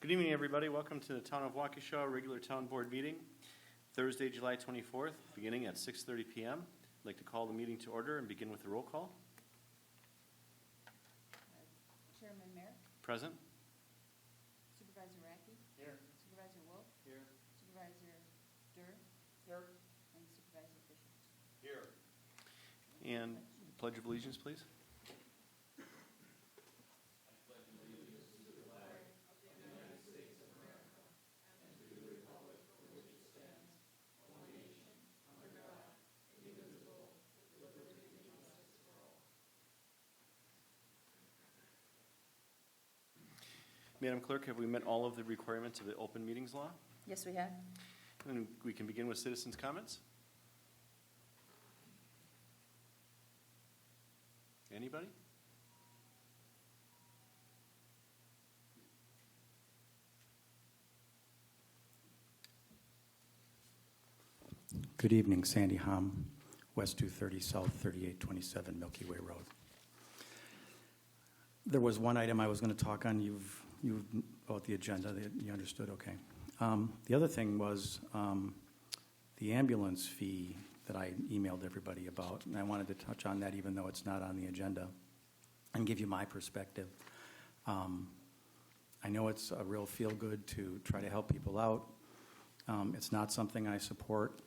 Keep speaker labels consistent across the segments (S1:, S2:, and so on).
S1: Good evening, everybody. Welcome to the Town of Waukesha regular town board meeting, Thursday, July 24th, beginning at 6:30 p.m. I'd like to call the meeting to order and begin with a roll call.
S2: Chairman Merrick.
S1: Present.
S2: Supervisor Racky.
S3: Here.
S2: Supervisor Wolf.
S3: Here.
S2: Supervisor Durr.
S3: Here.
S2: And Supervisor Fisher.
S3: Here.
S1: And Pledge of Allegiance, please. Madam Clerk, have we met all of the requirements of the open meetings law?
S2: Yes, we have.
S1: And we can begin with citizens' comments. Anybody?
S4: Good evening, Sandy Hom, West 230, South 3827, Milky Way Road. There was one item I was going to talk on. You've about the agenda. That you understood, okay. The other thing was the ambulance fee that I emailed everybody about, and I wanted to touch on that even though it's not on the agenda and give you my perspective. I know it's a real feel-good to try to help people out. It's not something I support.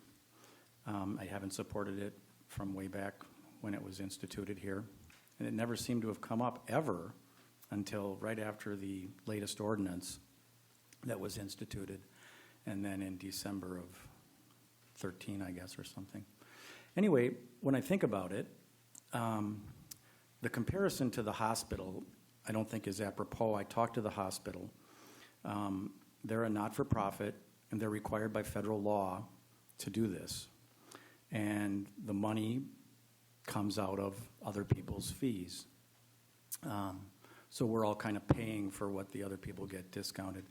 S4: I haven't supported it from way back when it was instituted here. And it never seemed to have come up ever until right after the latest ordinance that was instituted, and then in December of 13, I guess, or something. Anyway, when I think about it, the comparison to the hospital I don't think is apropos. I talked to the hospital. They're a not-for-profit, and they're required by federal law to do this. And the money comes out of other people's fees. So we're all kind of paying for what the other people get discounted.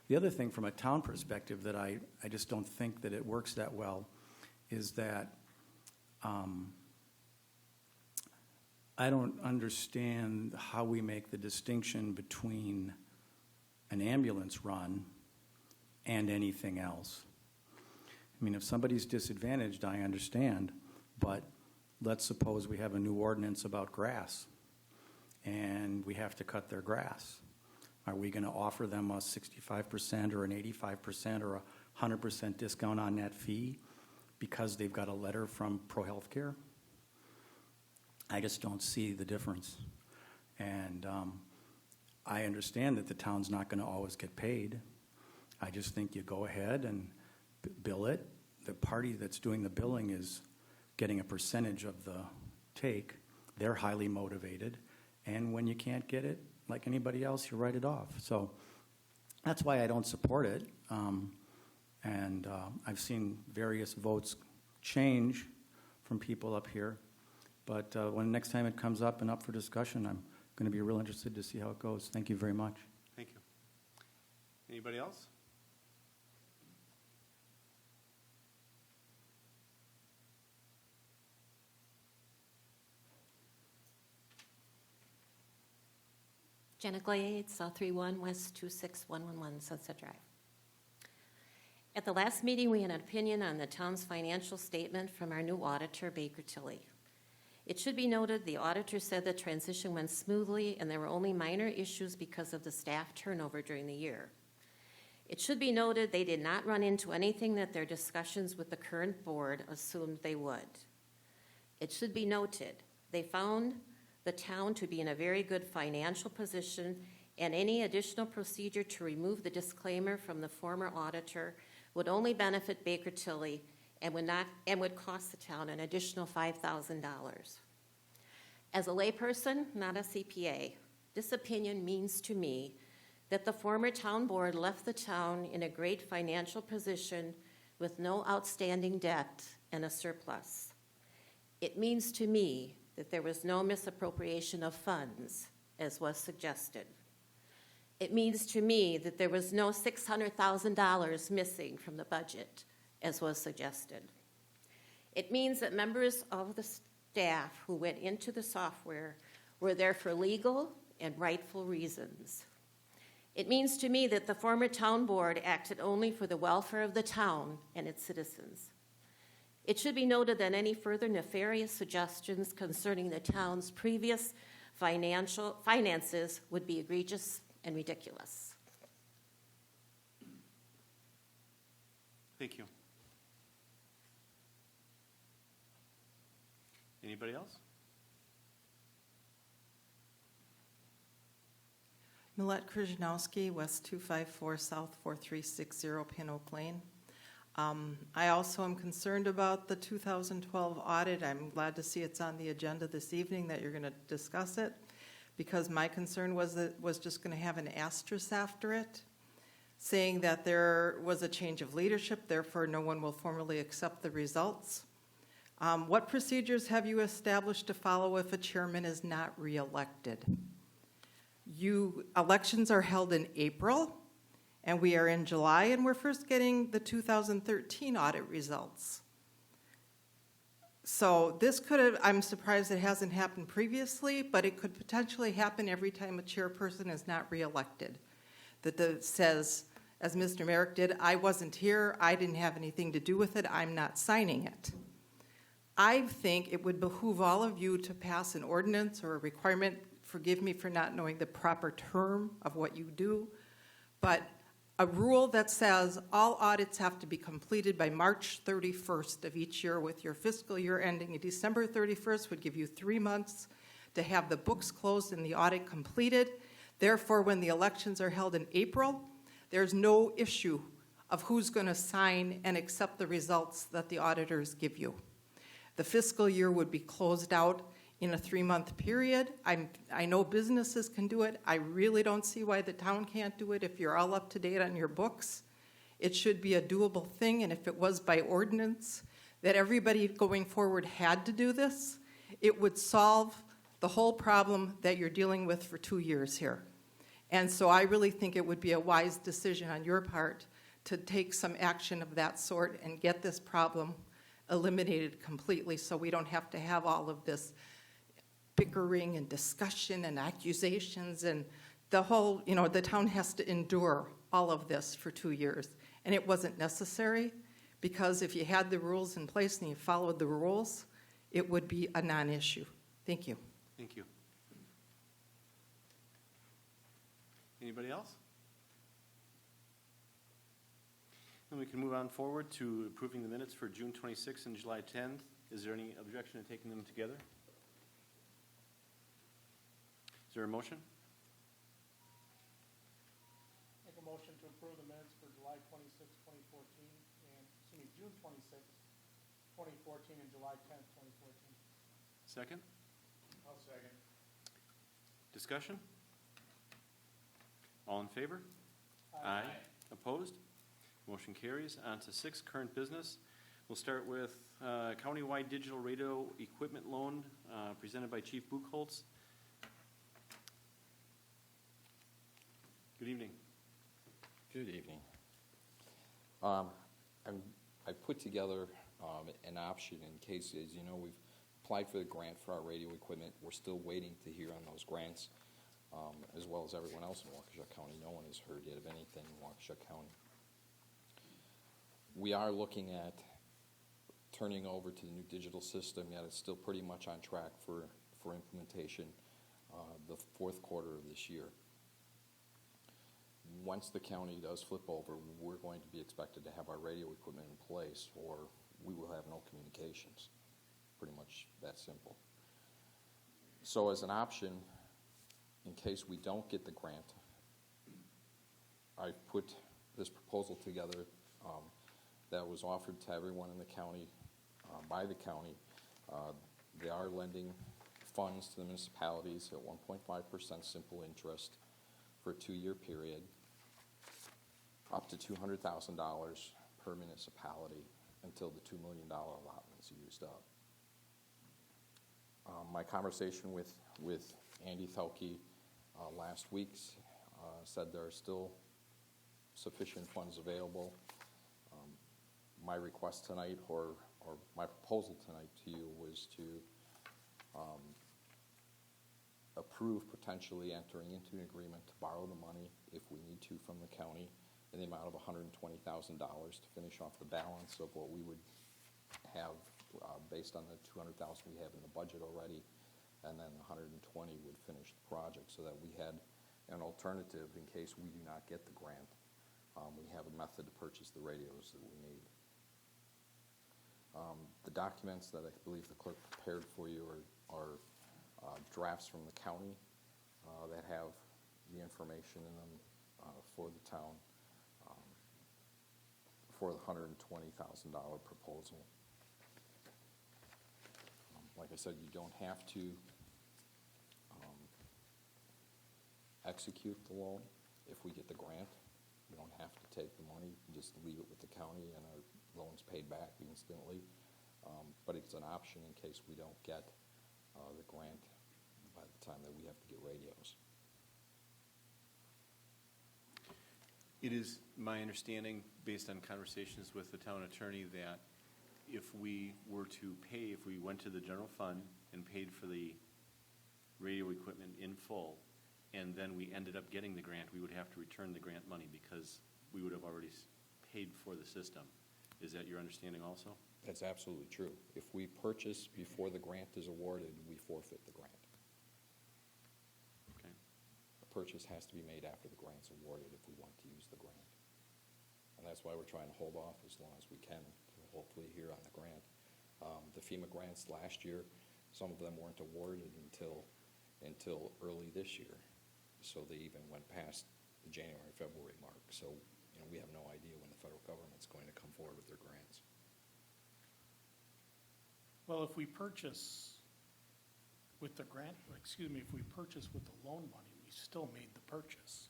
S4: The other thing from a town perspective that I just don't think that it works that well is that I don't understand how we make the distinction between an ambulance run and anything else. I mean, if somebody's disadvantaged, I understand, but let's suppose we have a new ordinance about grass and we have to cut their grass. Are we going to offer them a 65% or an 85% or a 100% discount on that fee because they've got a letter from ProHealthcare? I just don't see the difference. And I understand that the town's not going to always get paid. I just think you go ahead and bill it. The party that's doing the billing is getting a percentage of the take. They're highly motivated. And when you can't get it, like anybody else, you write it off. So that's why I don't support it. I've seen various votes change from people up here. But when next time it comes up and up for discussion, I'm going to be real interested to see how it goes. Thank you very much.
S1: Thank you. Anybody else?
S5: Jenna Glade, South 31, West 26111, Sunset Drive. At the last meeting, we had an opinion on the town's financial statement from our new auditor, Baker Tilly. It should be noted the auditor said the transition went smoothly and there were only minor issues because of the staff turnover during the year. It should be noted they did not run into anything that their discussions with the current board assumed they would. It should be noted they found the town to be in a very good financial position, and any additional procedure to remove the disclaimer from the former auditor would only benefit Baker Tilly and would cost the town an additional $5,000. As a layperson, not a CPA, this opinion means to me that the former town board left the town in a great financial position with no outstanding debt and a surplus. It means to me that there was no misappropriation of funds, as was suggested. It means to me that there was no $600,000 missing from the budget, as was suggested. It means that members of the staff who went into the software were there for legal and rightful reasons. It means to me that the former town board acted only for the welfare of the town and its citizens. It should be noted that any further nefarious suggestions concerning the town's previous finances would be egregious and ridiculous.
S1: Thank you. Anybody else?
S3: Millette Krzyżanowski, West 254 South 4360 Pin Oak Lane. I also am concerned about the 2012 audit. I'm glad to see it's on the agenda this evening, that you're going to discuss it, because my concern was that it was just going to have an asterisk after it, saying that there was a change of leadership, therefore no one will formally accept the results. What procedures have you established to follow if a chairman is not reelected? Elections are held in April, and we are in July, and we're first getting the 2013 audit results. So this could have, I'm surprised it hasn't happened previously, but it could potentially happen every time a chairperson is not reelected. That says, as Mr. Merrick did, I wasn't here, I didn't have anything to do with it, I'm not signing it. I think it would behoove all of you to pass an ordinance or a requirement. Forgive me for not knowing the proper term of what you do, but a rule that says all audits have to be completed by March 31st of each year, with your fiscal year ending December 31st would give you 3 months to have the books closed and the audit completed. Therefore, when the elections are held in April, there's no issue of who's going to sign and accept the results that the auditors give you. The fiscal year would be closed out in a 3-month period. I know businesses can do it. I really don't see why the town can't do it if you're all up to date on your books. It should be a doable thing, and if it was by ordinance that everybody going forward had to do this, it would solve the whole problem that you're dealing with for 2 years here. And so I really think it would be a wise decision on your part to take some action of that sort and get this problem eliminated completely, so we don't have to have all of this bickering and discussion and accusations, and the whole, the town has to endure all of this for 2 years. And it wasn't necessary, because if you had the rules in place and you followed the rules, it would be a non-issue. Thank you.
S1: Thank you. Anybody else? Then we can move on forward to approving the minutes for June 26th and July 10th. Is there any objection to taking them together? Is there a motion?
S6: Make a motion to approve the minutes for July 26, 2014, and, June 26, 2014, and July 10th, 2014.
S1: Second?
S6: I'll second.
S1: Discussion? All in favor?
S6: Aye.
S1: Opposed? Motion carries. On to 6, current business. We'll start with countywide digital radio equipment loan presented by Chief Buchholz. Good evening.
S7: Good evening. I put together an option in case, as you know, we've applied for the grant for our radio equipment. We're still waiting to hear on those grants, as well as everyone else in Waukesha County. No one has heard yet of anything in Waukesha County. We are looking at turning over to the new digital system, yet it's still pretty much on track for implementation the fourth quarter of this year. Once the county does flip over, we're going to be expected to have our radio equipment in place, or we will have no communications. Pretty much that simple. So as an option, in case we don't get the grant, I've put this proposal together that was offered to everyone in the county by the county. They are lending funds to the municipalities at 1.5% simple interest for a 2-year period, up to $200,000 per municipality until the $2 million allotment is used up. My conversation with Andy Thelke last week said there are still sufficient funds available. My request tonight, or my proposal tonight to you, was to approve potentially entering into an agreement to borrow the money, if we need to, from the county in the amount of $120,000 to finish off the balance of what we would have based on the $200,000 we have in the budget already, and then the $120,000 would finish the project, so that we had an alternative in case we do not get the grant. We have a method to purchase the radios that we need. The documents that I believe the clerk prepared for you are drafts from the county that have the information in them for the town for the $120,000 proposal. Like I said, you don't have to execute the loan if we get the grant. You don't have to take the money, you just leave it with the county and our loan's paid back instantly. But it's an option in case we don't get the grant by the time that we have to get radios.
S1: It is my understanding, based on conversations with the town attorney, that if we were to pay, if we went to the general fund and paid for the radio equipment in full, and then we ended up getting the grant, we would have to return the grant money because we would have already paid for the system. Is that your understanding also?
S7: That's absolutely true. If we purchase before the grant is awarded, we forfeit the grant.
S1: Okay.
S7: The purchase has to be made after the grant's awarded if we want to use the grant. And that's why we're trying to hold off as long as we can to hopefully hear on the grant. The FEMA grants last year, some of them weren't awarded until early this year. So they even went past the January, February mark. So, we have no idea when the federal government's going to come forward with their grants.
S6: Well, if we purchase with the grant, if we purchase with the loan money, we still made the purchase.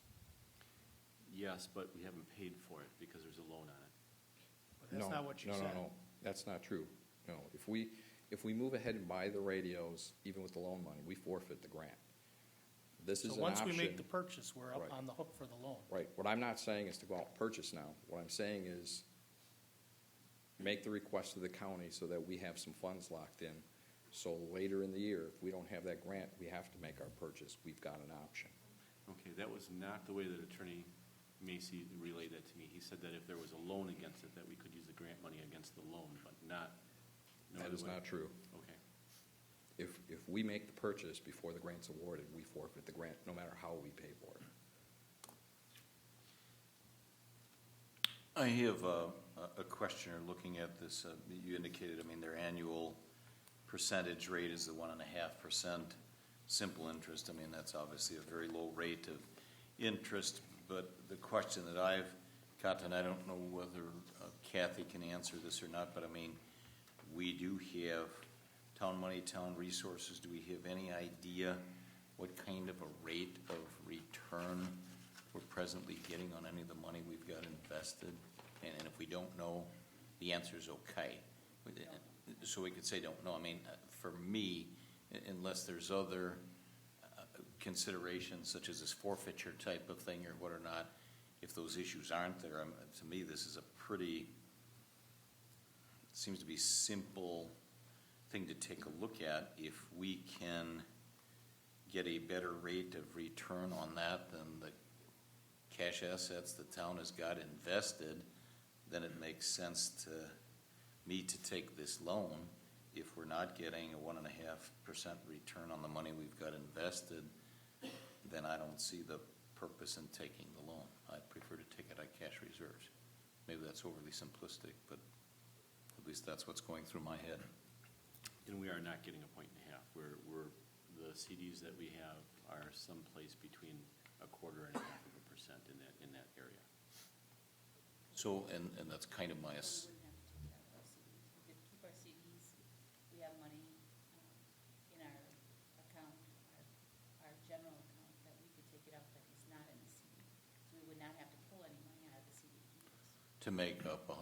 S1: Yes, but we haven't paid for it because there's a loan on it.
S6: But that's not what you said.
S7: No, that's not true. No, if we move ahead and buy the radios, even with the loan money, we forfeit the grant. This is
S6: So
S7: an
S6: once
S7: option.
S6: we make the purchase, we're up
S7: Right.
S6: on the hook for the loan.
S7: Right. What I'm not saying is to go out and purchase now. What I'm saying is make the request to the county so that we have some funds locked in. So later in the year, if we don't have that grant, we have to make our purchase. We've got an option.
S1: Okay, that was not the way that Attorney Macy relayed that to me. He said that if there was a loan against it, that we could use the grant money against the loan, but not. no
S7: That
S1: other
S7: is
S1: way.
S7: not true.
S1: Okay.
S7: If we make the purchase before the grant's awarded, we forfeit the grant, no matter how we pay for it.
S8: I have a question looking at this. You indicated, their annual percentage rate is the 1.5% simple interest. That's obviously a very low rate of interest, but the question that I've got, and I don't know whether Kathy can answer this or not, but we do have town money, town resources. Do we have any idea what kind of a rate of return we're presently getting on any of the money we've got invested? And if we don't know, the answer is okay. So we could say don't know. For me, unless there's other considerations such as this forfeiture type of thing or what or not, if those issues aren't there, to me this is a pretty, it seems to be simple thing to take a look at. If we can get a better rate of return on that than the cash assets the town has got invested, then it makes sense to me to take this loan. If we're not getting a 1.5% return on the money we've got invested, then I don't see the purpose in taking the loan. I'd prefer to take it out of cash reserves. Maybe that's overly simplistic, but at least that's what's going through my head.
S1: And we are not getting a 1.5. The CDs that we have are someplace between 0.25% in that area.
S8: So, and that's kind of my,
S2: We wouldn't have to take it out of our CDs. We could keep our CDs. We have money in our account, our general account, that we could take it out that is not in the CD. So we would not have to pull any money out of the CD.
S8: to make up $120,000.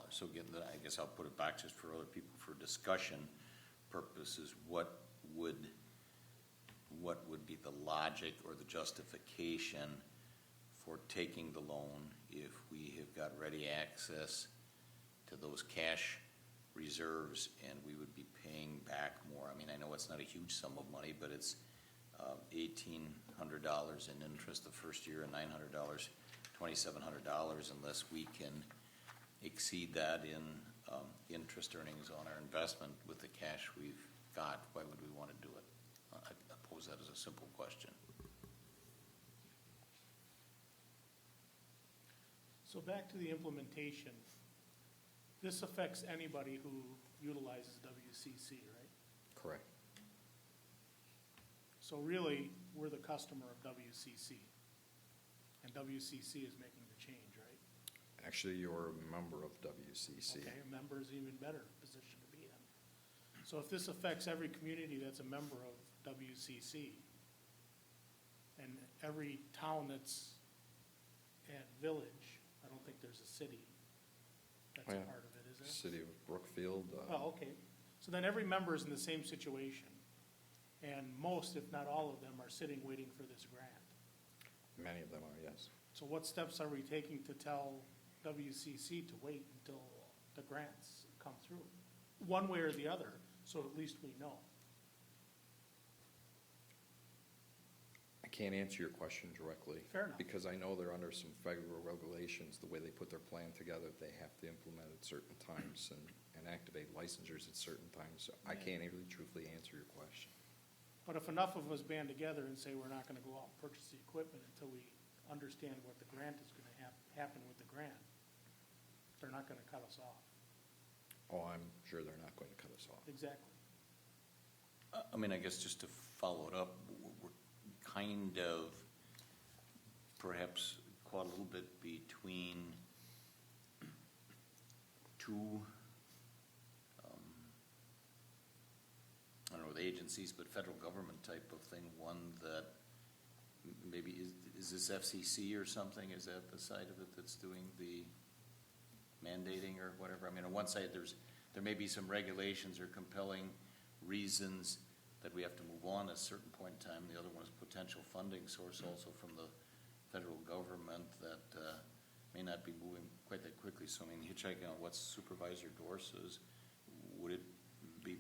S8: So again, I guess I'll put it back just for other people for discussion purposes. What would be the logic or the justification for taking the loan if we have got ready access to those cash reserves and we would be paying back more? I know it's not a huge sum of money, but it's $1,800 in interest the first year and $900, $2,700, unless we can exceed that in interest earnings on our investment with the cash we've got. Why would we want to do it? I pose that as a simple question.
S6: So back to the implementation. This affects anybody who utilizes WCC, right?
S7: Correct.
S6: So really, we're the customer of WCC. And WCC is making the change, right?
S7: Actually, you're a member of WCC.
S6: Okay, a member is even better position to be in. So if this affects every community that's a member of WCC, and every town that's at village, I don't think there's a city that's
S7: Oh,
S6: a
S7: yeah.
S6: part of it, is there?
S7: City of Brookfield.
S6: Well, okay, so then every member is in the same situation, and most, if not all of them, are sitting waiting for this grant.
S7: Many of them are, yes.
S6: So what steps are we taking to tell WCC to wait until the grants come through? One way or the other, so at least we know.
S7: I can't answer your question directly.
S6: Fair enough.
S7: Because I know they're under some federal regulations, the way they put their plan together, they have to implement at certain times and activate licensures at certain times. So I can't really truthfully answer your question.
S6: But if enough of us band together and say we're not gonna go out and purchase the equipment until we understand what the grant is gonna happen with the grant, they're not gonna cut us off.
S7: Oh, I'm sure they're not going to cut us off.
S6: Exactly.
S8: I mean, I guess just to follow it up, we're kind of perhaps caught a little bit between two, I don't know, with agencies, but federal government type of thing. One that maybe is this FCC or something? Is that the side of it that's doing the mandating or whatever? I mean, on one side, there may be some regulations or compelling reasons that we have to move on at a certain point in time. The other one is potential funding source also from the federal government that may not be moving quite that quickly. So, I mean, hitchhiking on what Supervisor Dorr says, would it be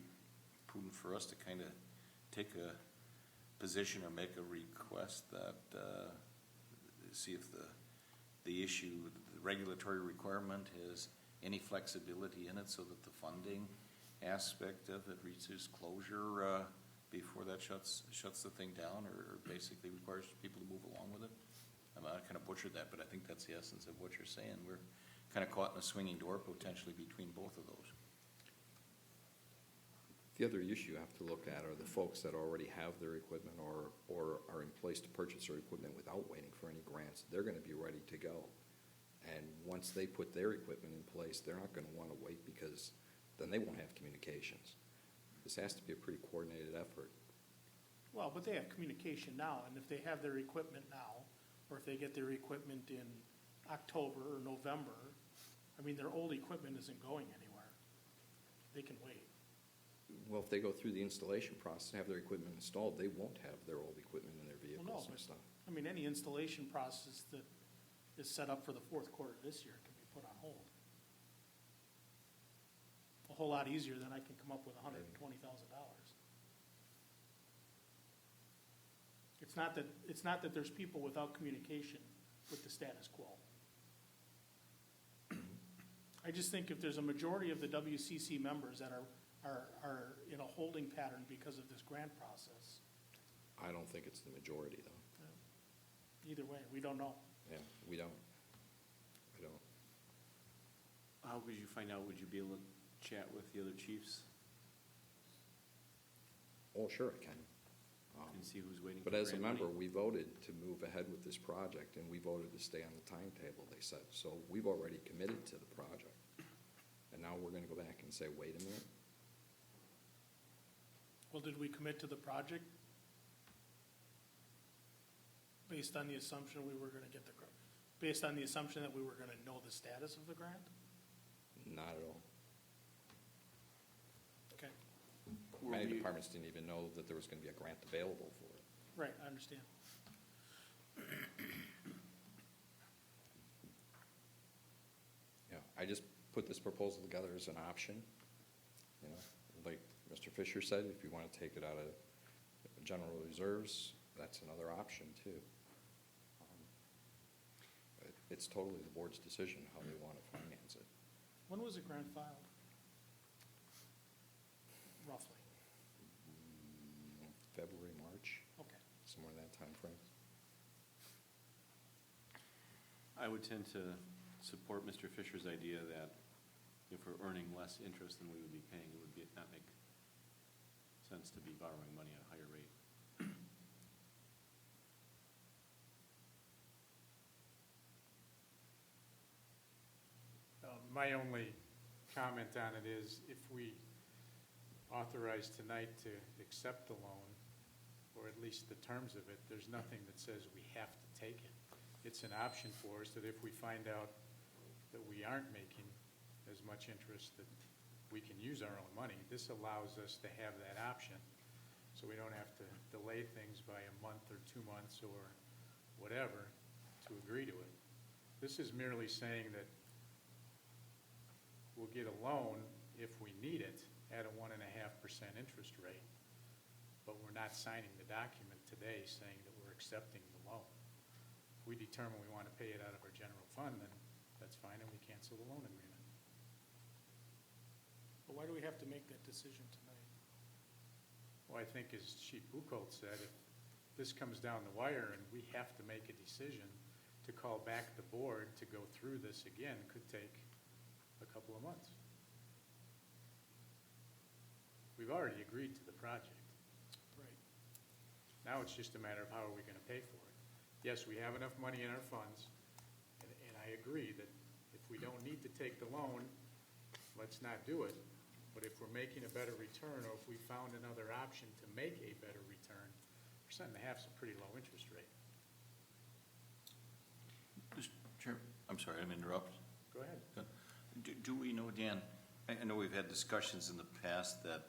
S8: prudent for us to kind of take a position or make a request that, see if the issue, the regulatory requirement has any flexibility in it so that the funding aspect of it reaches closure before that shuts the thing down or basically requires people to move along with it? I kind of butchered that, but I think that's the essence of what you're saying. We're kind of caught in a swinging door potentially between both of those.
S7: The other issue you have to look at are the folks that already have their equipment or are in place to purchase their equipment without waiting for any grants. They're going to be ready to go. And once they put their equipment in place, they're not going to want to wait because then they won't have communications. This has to be a pretty coordinated effort.
S6: Well, but they have communication now, and if they have their equipment now, or if they get their equipment in October or November, I mean, their old equipment isn't going anywhere. They can wait.
S7: Well, if they go through the installation process and have their equipment installed, they won't have their old equipment in their
S6: Well, no,
S7: vehicles and
S6: but,
S7: stuff.
S6: I mean, any installation process that is set up for the fourth quarter this year can be put on hold. A whole lot easier than I can come up with $120,000. It's not that there's people without communication with the status quo. I just think if there's a majority of the WCC members that are in a holding pattern because of this grant process,
S7: I don't think it's the majority, though.
S6: either way, we don't know.
S7: Yeah, we don't. We don't.
S1: How would you find out? Would you be able to chat with the other chiefs
S7: Oh, sure, I can.
S1: and see who's waiting?
S7: But
S1: for
S7: as a
S1: grant
S7: member,
S1: money?
S7: we voted to move ahead with this project, and we voted to stay on the timetable, they said. So we've already committed to the project. And now we're gonna go back and say, wait a minute.
S6: Well, did we commit to the project based on the assumption we were gonna get the, based on the assumption that we were gonna know the status of the grant?
S7: Not at all.
S6: Okay,
S7: Many departments didn't even know that there was gonna be a grant available for it.
S6: right, I understand.
S7: Yeah, I just put this proposal together as an option. You know, like Mr. Fisher said, if you wanna take it out of general reserves, that's another option too. It's totally the board's decision how they want to finance it.
S6: When was the grant filed? Roughly,
S7: February, March,
S6: okay.
S7: somewhere in that timeframe.
S1: I would tend to support Mr. Fisher's idea that if we're earning less interest than we would be paying, it would be, not make sense to be borrowing money at a higher rate.
S9: My only comment on it is if we authorize tonight to accept the loan, or at least the terms of it, there's nothing that says we have to take it. It's an option for us that if we find out that we aren't making as much interest that we can use our own money, this allows us to have that option. So we don't have to delay things by a month or 2 months or whatever to agree to it. This is merely saying that we'll get a loan if we need it at a 1.5% interest rate. But we're not signing the document today saying that we're accepting the loan. If we determine we want to pay it out of our general fund, then that's fine, and we cancel the loan agreement.
S6: But why do we have to make that decision tonight?
S9: Well, I think as Chief Buchholz said, if this comes down the wire and we have to make a decision to call back the board to go through this again, could take a couple of months. We've already agreed to the project.
S6: Right.
S9: Now it's just a matter of how are we going to pay for it. Yes, we have enough money in our funds, and I agree that if we don't need to take the loan, let's not do it. But if we're making a better return, or if we found another option to make a better return, 1.5% is a pretty low interest rate.
S8: Mr. Chair, I'm sorry, I didn't interrupt.
S9: Go ahead.
S8: Do we know, Dan, I know we've had discussions in the past that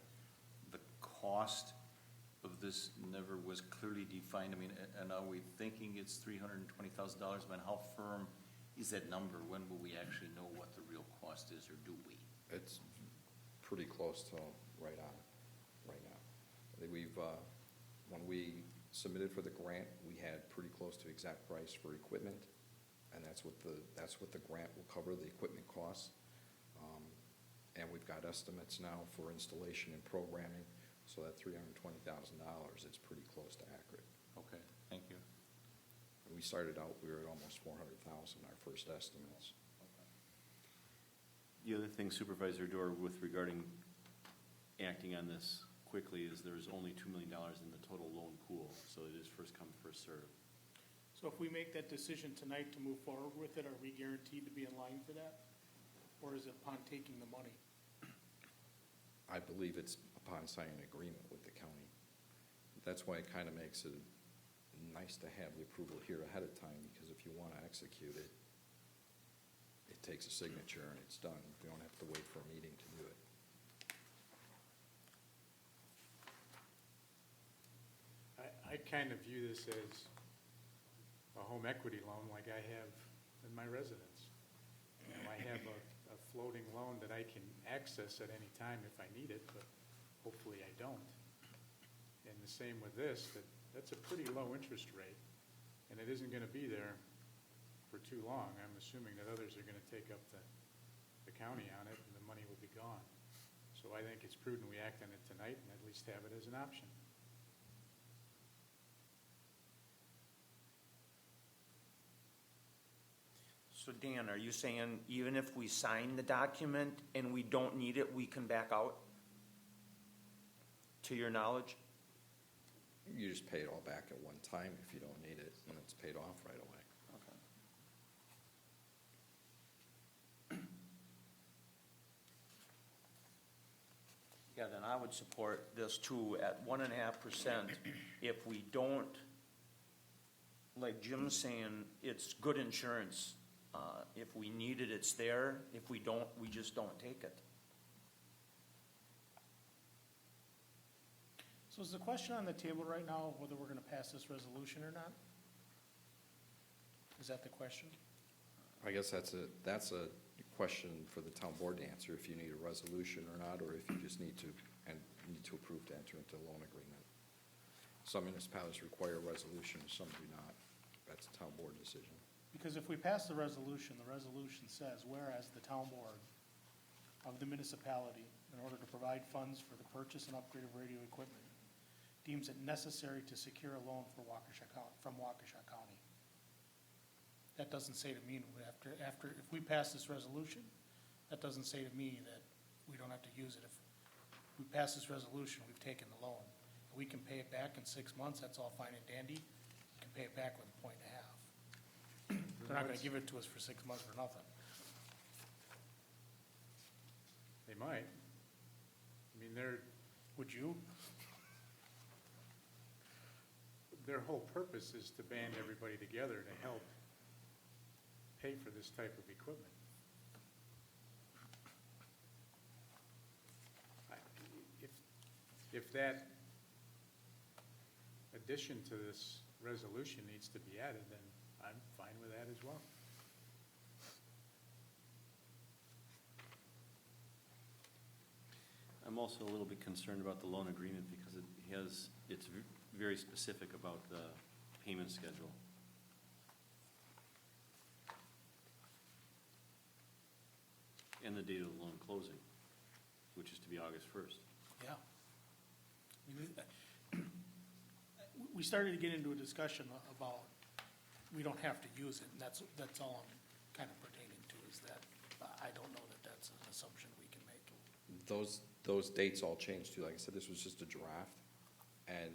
S8: the cost of this never was clearly defined. I mean, and are we thinking it's $320,000? I mean, how firm is that number? When will we actually know what the real cost is, or do we?
S7: It's pretty close to right on, right now. I think we've, when we submitted for the grant, we had pretty close to exact price for equipment, and that's what the grant will cover, the equipment costs. And we've got estimates now for installation and programming, so that $320,000 is pretty close to accurate.
S8: Okay, thank you.
S7: We started out, we were at almost 400,000, our first estimates.
S1: The other thing, Supervisor Dorr, with regarding acting on this quickly, is there's only $2 million in the total loan pool, so it is first come, first served.
S6: So if we make that decision tonight to move forward with it, are we guaranteed to be in line for that? Or is it upon taking the money?
S7: I believe it's upon signing an agreement with the county. That's why it kind of makes it nice to have the approval here ahead of time, because if you want to execute it, it takes a signature and it's done. We don't have to wait for a meeting to do it.
S9: I kind of view this as a home equity loan like I have in my residence. You know, I have a floating loan that I can access at any time if I need it, but hopefully I don't. And the same with this, that's a pretty low interest rate, and it isn't going to be there for too long. I'm assuming that others are going to take up the county on it, and the money will be gone. So I think it's prudent we act on it tonight and at least have it as an option.
S10: So Dan, are you saying even if we sign the document and we don't need it, we can back out? To your knowledge?
S7: You just pay it all back at one time if you don't need it, and it's paid off right away.
S10: Yeah, then I would support this too at 1.5%. If we don't, like Jim's saying, it's good insurance. If we need it, it's there. If we don't, we just don't take it.
S6: So is the question on the table right now whether we're going to pass this resolution or not? Is that the question?
S7: I guess that's a question for the town board to answer, if you need a resolution or not, or if you just need to approve to enter into a loan agreement. Some municipalities require resolution, some do not. That's a town board decision.
S6: Because if we pass the resolution says, whereas the town board of the municipality, in order to provide funds for the purchase and upgrade of radio equipment, deems it necessary to secure a loan for Waukesha County, from Waukesha County. That doesn't say to me, if we pass this resolution, that doesn't say to me that we don't have to use it. If we pass this resolution, we've taken the loan. We can pay it back in 6 months, that's all fine and dandy. We can pay it back with a point and a half. They're not gonna give it to us for 6 months for nothing.
S9: They might. I mean,
S6: Would you?
S9: their whole purpose is to band everybody together to help pay for this type of equipment. If that addition to this resolution needs to be added, then I'm fine with that as well.
S1: I'm also a little bit concerned about the loan agreement because it's very specific about the payment schedule. And the date of the loan closing, which is to be August 1st.
S6: Yeah. I mean, we started to get into a discussion about, we don't have to use it, and that's all I'm kind of pertaining to, is that I don't know that that's an assumption we can make.
S7: Those dates all change too. Like I said, this was just a draft, and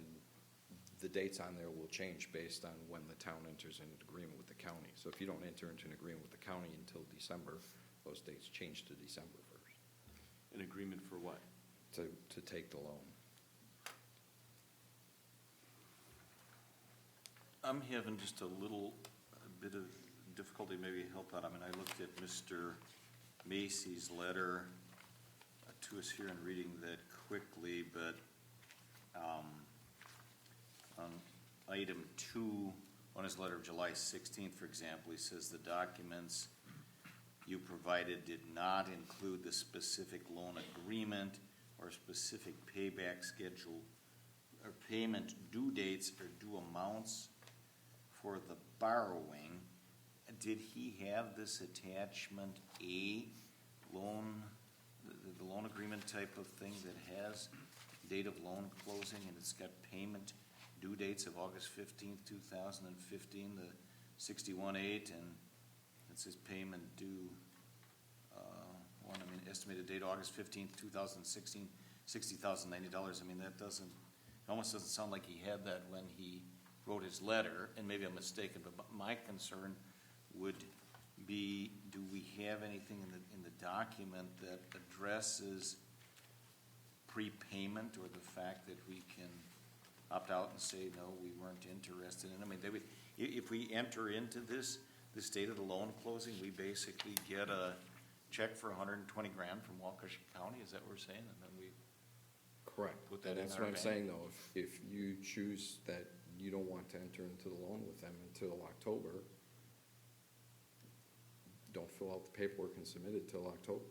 S7: the dates on there will change based on when the town enters into an agreement with the county. So if you don't enter into an agreement with the county until December, those dates change to December 1st.
S1: An agreement for what?
S7: To take the loan.
S8: I'm having just a bit of difficulty, maybe help out. I mean, I looked at Mr. Macy's letter to us here and reading that quickly, but on item 2 on his letter of July 16th, for example, he says the documents you provided did not include the specific loan agreement or specific payback schedule or payment due dates or due amounts for the borrowing. Did he have this attachment A loan, the loan agreement type of thing that has date of loan closing and it's got payment due dates of August 15th, 2015, the 61-8, and it says payment due, estimated date August 15th, 2016, $60,090. I mean, that almost doesn't sound like he had that when he wrote his letter, and maybe I'm mistaken, but my concern would be, do we have anything in the document that addresses prepayment or the fact that we can opt out and say, no, we weren't interested in it? I mean, if we enter into this date of the loan closing, we basically get a check for $120,000 from Waukesha County, is that what we're saying? And then we
S7: Correct.
S8: put that in
S7: That's
S8: our
S7: what I'm
S8: bank?
S7: saying, though. If you choose that you don't want to enter into the loan with them until October, don't fill out the paperwork and submit it till October.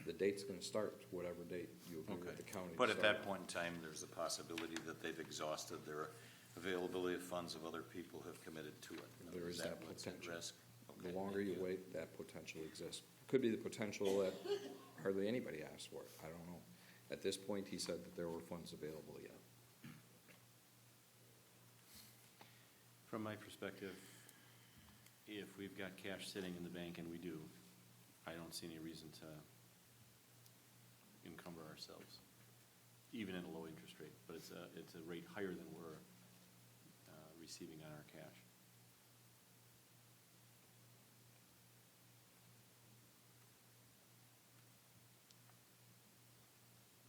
S7: The date's gonna start whatever date you agree with the county. to
S8: But at
S7: start
S8: that point in time, there's a possibility that they've exhausted their availability of funds of other people who have committed to it. You know,
S7: There is that
S8: what's at
S7: potential.
S8: risk?
S7: The
S8: Okay,
S7: longer
S8: thank
S7: you wait, that potential exists. Could be the potential that hardly anybody asked for it. I don't know. At this point, he said that there were funds available yet.
S1: From my perspective, if we've got cash sitting in the bank, and we do, I don't see any reason to encumber ourselves, even at a low interest rate, but it's a rate higher than we're receiving on our cash.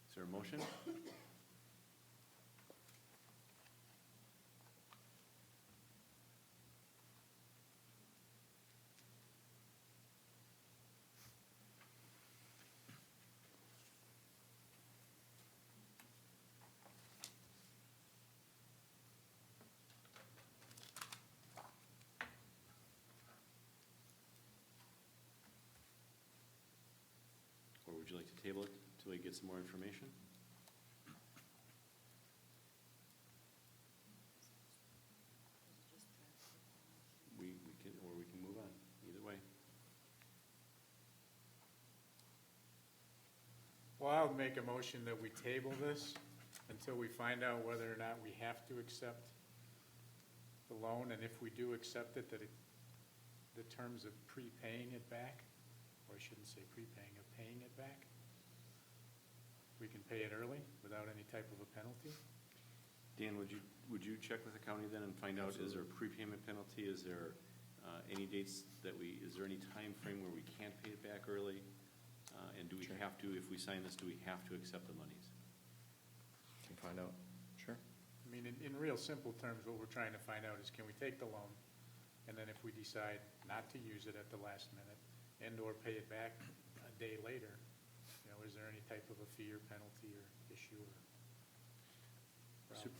S1: Is there a motion? Or would you like to table it until we get some more information?
S9: Well, I'll make a motion that we table this until we find out whether or not we have to accept the loan, and if we do accept it, that the terms of prepaying it back, or I shouldn't say prepaying, of paying it back, we can pay it early without any type of a penalty.
S1: Dan, would you check with the county then and find out, is there a prepayment penalty? Is there any dates that is there any time frame where we can't pay it back early? And do we have to, if we sign this, do we have to accept the monies?
S7: Can find out. Sure.
S9: I mean, in real simple terms, what we're trying to find out is, can we take the loan, and then if we decide not to use it at the last minute, and/or pay it back a day later, you know, is there any type of a fee or penalty or issue or problem?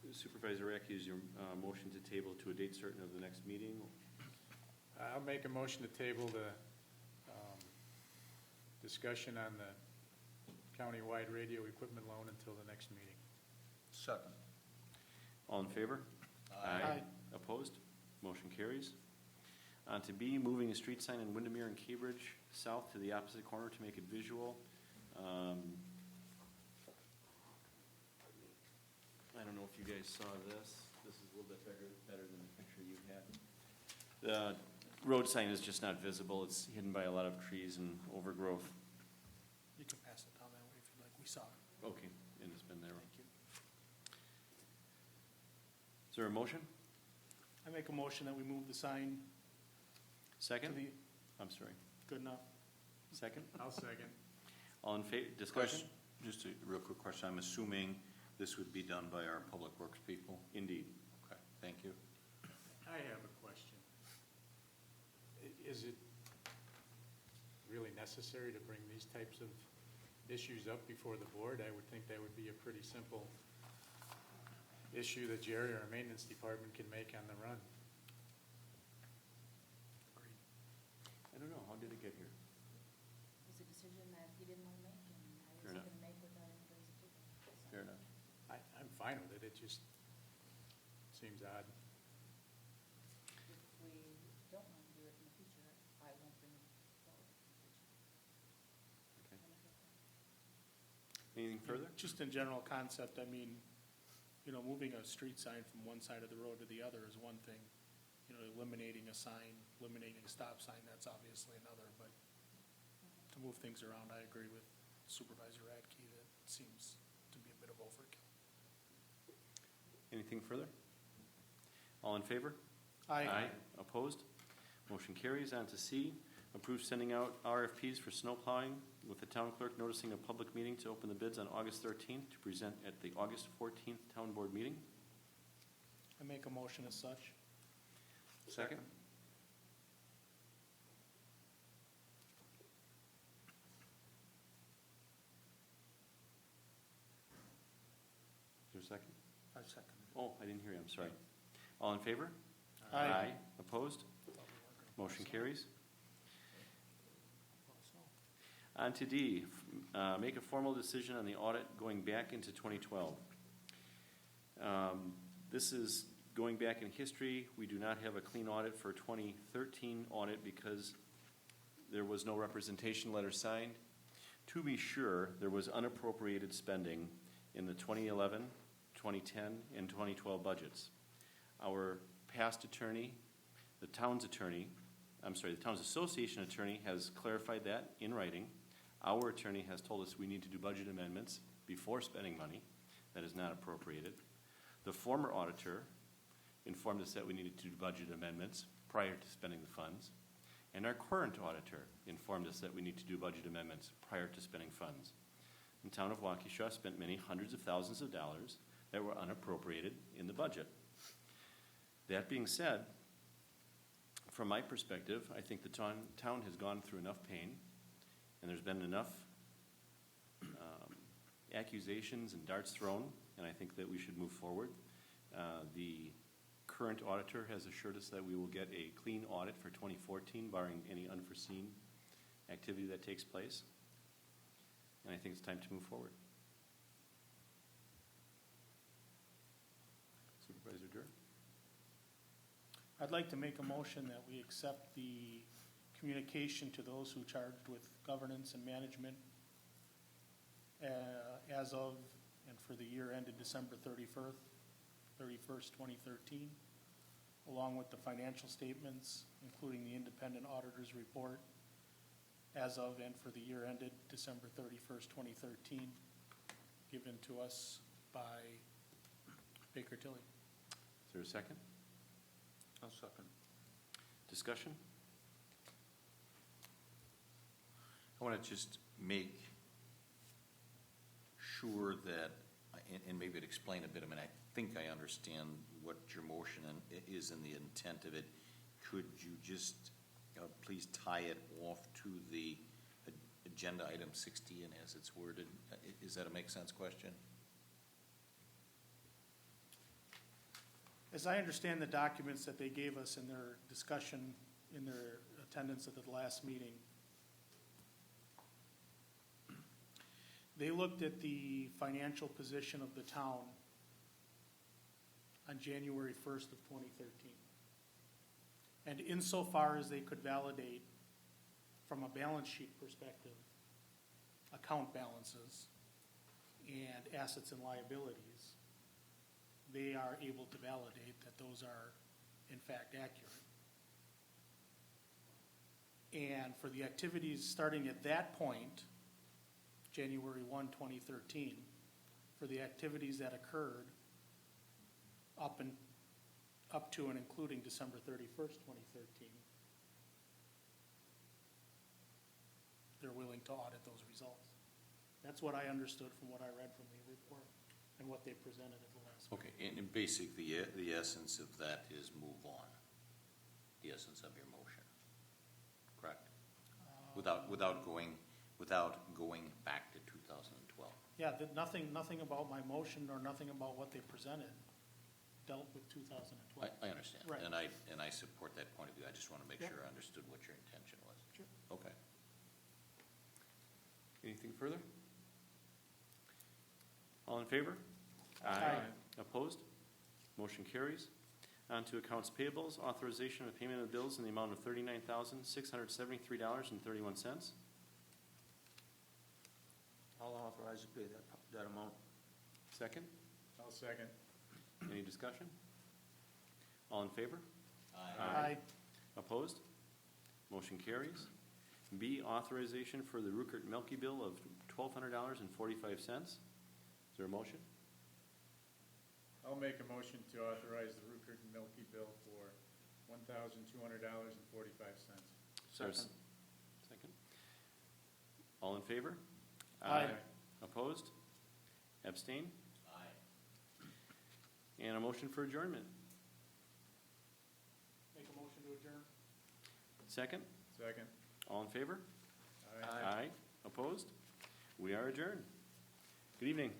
S1: Supervisor Radke, is your motion to table to a date certain of the next meeting?
S9: I'll make a motion to table the discussion on the countywide radio equipment loan until the next meeting.
S10: Second.
S1: All in favor?
S6: Aye.
S1: Opposed? Motion carries. On to B, moving a street sign in Windermere and Cambridge south to the opposite corner to make it visual. I don't know if you guys saw this. This is a little bit better than the picture you had. The road sign is just not visible. It's hidden by a lot of trees and overgrowth.
S6: You can pass it down that way if you'd like. We saw it.
S1: Okay, and it's been there.
S6: Thank you.
S1: Is there a motion?
S6: I make a motion that we move the sign to
S1: Second?
S6: the,
S1: I'm sorry.
S6: good enough.
S1: Second?
S9: I'll second.
S1: All in favor, discussion?
S8: Just a real quick question. I'm assuming this would be done by our public works people?
S1: Indeed.
S8: Okay, thank you.
S9: I have a question. Is it really necessary to bring these types of issues up before the board? I would think that would be a pretty simple issue that Jerry or our maintenance department can make on the run.
S1: I don't know, how did it get here?
S2: It was a decision that he didn't want to make, and I
S1: Fair
S2: wasn't
S1: enough.
S2: going to make without anybody's approval. So,
S1: Fair enough.
S9: I'm fine with it. It just seems odd.
S2: If we don't want to do it in the future, I won't bring it forward in the future.
S1: Okay.
S2: I'm okay with that.
S1: Anything further?
S6: Just in general concept, I mean, you know, moving a street sign from one side of the road to the other is one thing. You know, eliminating a sign, eliminating a stop sign, that's obviously another, but to move things around, I agree with Supervisor Radke that it seems to be a bit of overkill.
S1: Anything further? All in favor?
S6: Aye.
S1: Opposed? Motion carries. On to C, approve sending out RFPs for snow plowing, with the town clerk noticing a public meeting to open the bids on August 13th to present at the August 14th town board meeting.
S6: I make a motion as such.
S1: Second. Is there a second?
S6: I second.
S1: Oh, I didn't hear you, I'm sorry. All in favor?
S6: Aye.
S1: Opposed? Motion carries. On to D, make a formal decision on the audit going back into 2012. This is going back in history. We do not have a clean audit for 2013 audit because there was no representation letter signed. To be sure, there was unappropriated spending in the 2011, 2010, and 2012 budgets. Our past attorney, the town's association attorney has clarified that in writing. Our attorney has told us we need to do budget amendments before spending money that is not appropriated. The former auditor informed us that we needed to do budget amendments prior to spending the funds. And our current auditor informed us that we need to do budget amendments prior to spending funds. The town of Waukesha spent many hundreds of thousands of dollars that were unappropriated in the budget. That being said, from my perspective, I think the town has gone through enough pain, and there's been enough accusations and darts thrown, and I think that we should move forward. The current auditor has assured us that we will get a clean audit for 2014, barring any unforeseen activity that takes place, and I think it's time to move forward. Supervisor Durr?
S6: I'd like to make a motion that we accept the communication to those who charged with governance and management as of and for the year ended December 31st, 2013, along with the financial statements, including the independent auditor's report as of and for the year ended December 31st, 2013, given to us by Baker Tilly.
S1: Is there a second?
S10: I'll second.
S1: Discussion? I want to just make sure that, and maybe to explain a bit, I mean, I think I understand what your motion is and the intent of it. Could you just please tie it off to the agenda item 60 and as it's worded? Is that a make sense question?
S6: As I understand the documents that they gave us in their discussion, in their attendance at the last meeting, they looked at the financial position of the town on January 1st of 2013. And insofar as they could validate, from a balance sheet perspective, account balances and assets and liabilities, they are able to validate that those are in fact accurate. And for the activities starting at that point, January 1, 2013, for the activities that occurred up to and including December 31st, 2013, they're willing to audit those results. That's what I understood from what I read from the report and what they presented at the last meeting.
S1: Okay, and basically, the essence of that is move on. The essence of your motion, correct? Without going back to 2012.
S6: Yeah, nothing about my motion or nothing about what they presented dealt with 2012.
S1: I understand.
S6: Right.
S1: And I support that point of view. I just want to make
S6: Yeah.
S1: sure I understood what your intention was.
S6: Sure.
S1: Okay. Anything further? All in favor?
S6: Aye.
S1: Opposed? Motion carries. On to accounts payables, authorization of payment of bills in the amount of $39,673.31.
S10: I'll authorize to pay that amount.
S1: Second?
S9: I'll second.
S1: Any discussion? All in favor?
S6: Aye.
S1: Opposed? Motion carries. B, authorization for the Rupert Melky bill of $1,200.45. Is there a motion?
S9: I'll make a motion to authorize the Rupert and Milky bill for $1,200.45.
S10: Second.
S1: Second. All in favor?
S6: Aye.
S1: Opposed? Abstain? Aye. And a motion for adjournment.
S6: Make a motion to adjourn.
S1: Second?
S9: Second.
S1: All in favor?
S9: Aye.
S1: Opposed? We are adjourned. Good evening.